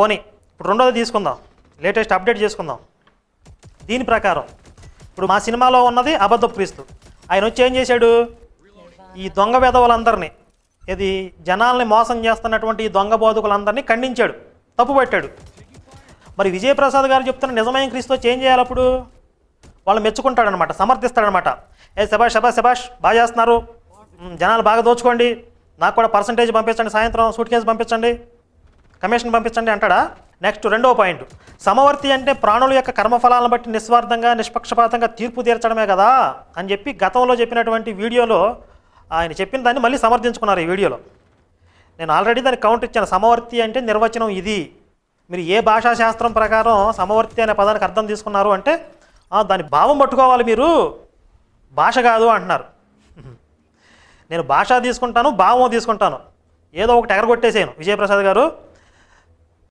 పోనీ ఇప్పుడు రెండోది తీసుకుందాం, లేటెస్ట్ అప్డేట్ చేసుకుందాం. దీని ప్రకారం ఇప్పుడు మా సినిమాలో ఉన్నది అబద్ధపు క్రీస్తు. ఆయన వచ్చి ఏం చేశాడు, ఈ దొంగ వెధవలందరినీ, ఇది జనాల్ని మోసం చేస్తున్నటువంటి ఈ దొంగ బోధకులందరినీ ఖండించాడు, తప్పుపట్టాడు. మరి విజయప్రసాద్ గారు చెప్తున్న నిజమైన క్రీస్తు వచ్చి ఏం చేయాలి? అప్పుడు వాళ్ళు మెచ్చుకుంటాడనమాట, సమర్థిస్తాడనమాట. శబాష్ శబాష్ శబాష్, బాగా చేస్తున్నారు, జనాలు బాగా దోచుకోండి, నాకు కూడా పర్సంటేజ్ పంపించండి, సాయంత్రం సూట్ కేసు పంపించండి, కమిషన్ పంపించండి అంటాడా? నెక్స్ట్ రెండవ పాయింట్, సమవర్తి అంటే ప్రాణుల యొక్క కర్మఫలాలను బట్టి నిస్వార్థంగా నిష్పక్షపాతంగా తీర్పు తీర్చడమే కదా అని చెప్పి గతంలో చెప్పినటువంటి వీడియోలో ఆయన చెప్పిన దాన్ని మళ్ళీ సమర్థించుకున్నారు ఈ వీడియోలో. నేను ఆల్రెడీ దానికి కౌంటర్ ఇచ్చాను. సమవర్తి అంటే నిర్వచనం ఇది. మీరు ఏ భాషా శాస్త్రం ప్రకారం సమవర్తి అనే పదానికి అర్థం తీసుకున్నారు అంటే దాని భావం పట్టుకోవాలి, మీరు భాష కాదు అంటున్నారు. నేను భాష తీసుకుంటాను, భావం తీసుకుంటాను, ఏదో ఒకటి ఎగరగొట్టేసాను విజయప్రసాద్ గారు.